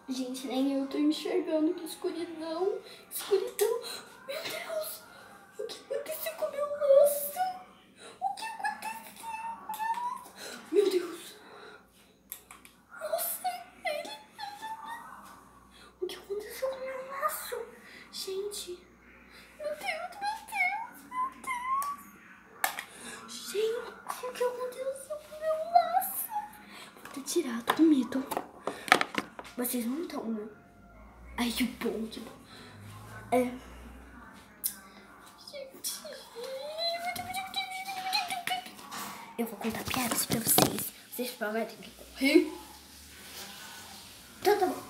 Gente, nem eu tô enxergando, que escuridão. Escuridão. Meu Deus. O que aconteceu com o meu laço? O que aconteceu? Meu Deus. Nossa, ele... O que aconteceu com o meu laço? Gente. Meu Deus, meu Deus, meu Deus. Gente, o que aconteceu com o meu laço? Vou ter tirado, tô com medo. Vocês não estão, né? Ai, que bom, que bom. Gente. Eu vou contar piadas pra vocês. Vocês prometem que vão rir? Então tá bom.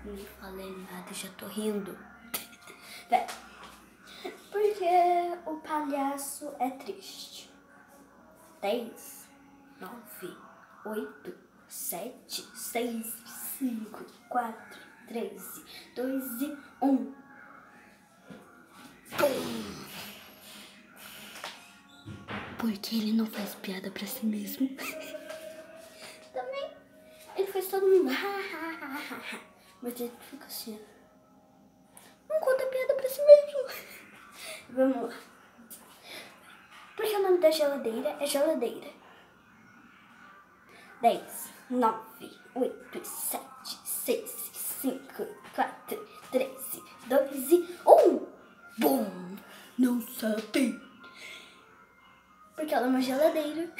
Não falei nada, já tô rindo. Vai. Porque o palhaço é triste. 10, 9, 8, 7, 6, 5, 4, 3, 2 e 1. Porque ele não faz piada pra si mesmo. Também. Ele faz todo mundo. Mas ele fica assim. Não conta piada pra si mesmo. Vamos lá. Porque o nome da geladeira é geladeira. 10, 9, 8, 7, 6, 5, 4, 3, 2 e 1. Bom, não sabe. Porque ela é uma geladeira.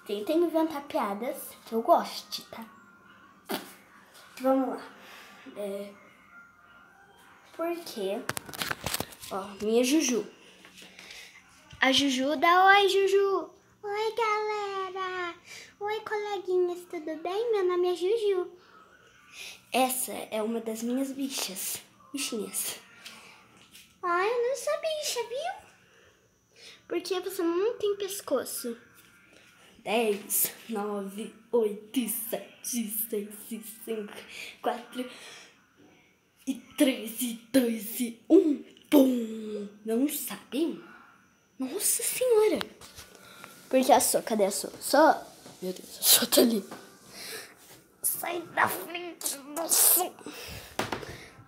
Tentem inventar piadas que eu goste, tá? Vamos lá. Porque, ó, minha Juju. A Juju dá oi, Juju. Oi, galera. Oi, coleguinhas, tudo bem? Meu nome é Juju. Essa é uma das minhas bichinhas. Ai, eu não sou bicha, viu? Porque você não tem pescoço. 10, 9, 8, 7, 6, 5, 4 e 3, e 2 e 1. Pum! Não sabe? Nossa senhora! Porque a sua, cadê a sua? Só, meu Deus, a sua tá ali. Sai da frente do som.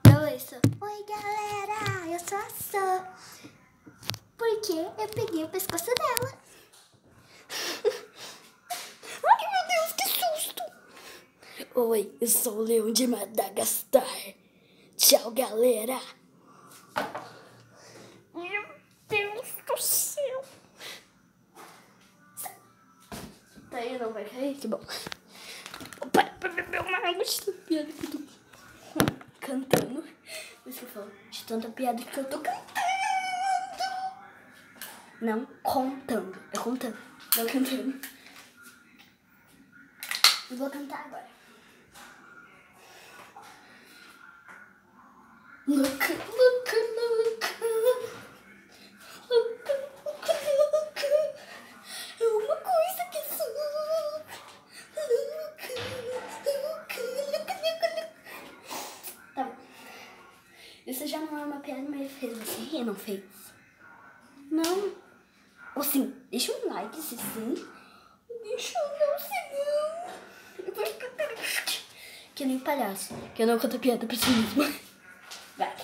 Beleza. Oi, galera, eu sou a Sô. Porque eu peguei o pescoço dela. Ai, meu Deus, que susto! Oi, eu sou o Leão de Madagascar. Tchau, galera. Meu Deus do céu. Tá aí, não vai cair? Que bom. Para pra beber uma água de tanta piada que eu tô cantando. Por isso que eu falo, de tanta piada que eu tô cantando. Não contando, é contando, não cantando. Eu vou cantar agora. Louca, louca, louca. Louca, louca, louca. É uma coisa que sou. Louca, louca, louca, louca, louca. Tá bom. Isso já não é uma piada, mas fez você rir, não fez? Não. Ou sim, deixa um like se sim. Deixa não se não. Eu vou ficar que nem palhaço, que eu não conto piada pra si mesmo. Vai.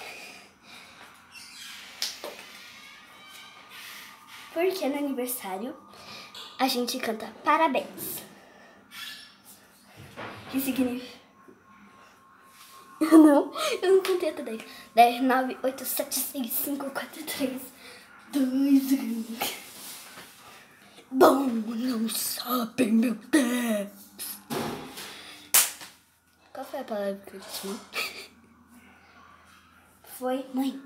Porque no aniversário a gente canta parabéns. Que significa... eu não contei até 10. 10, 9, 8, 7, 6, 5, 4, 3, 2, 1. Bom, não sabem, meu Deus. Qual foi a palavra que eu disse? Foi mãe.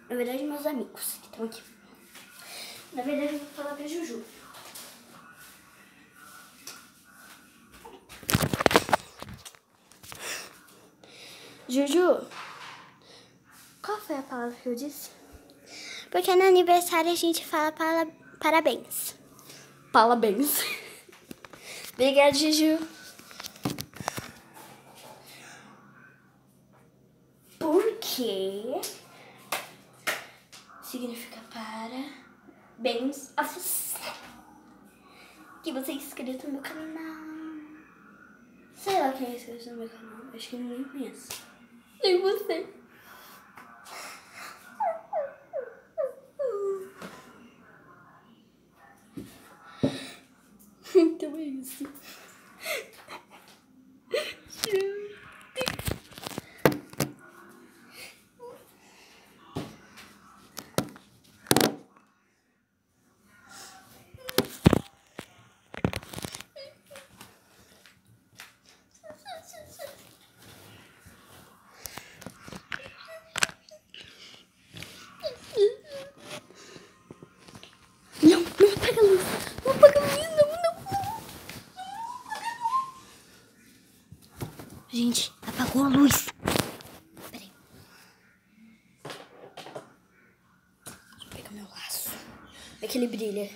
Na verdade, meus amigos que estão aqui. Na verdade, eu vou falar pra Juju. Juju, qual foi a palavra que eu disse? Porque no aniversário a gente fala parabéns. Parabéns. Obrigada, Juju. Porque significa parabéns a você. que você é inscrito no meu canal. Sei lá quem é inscrito no meu canal. Acho que ninguém conhece. Nem você. Então é isso. Não, não apaga a luz. Não apaga a luz, não. Gente, apagou a luz. Peraí. Deixa eu pegar meu laço. É que ele brilha.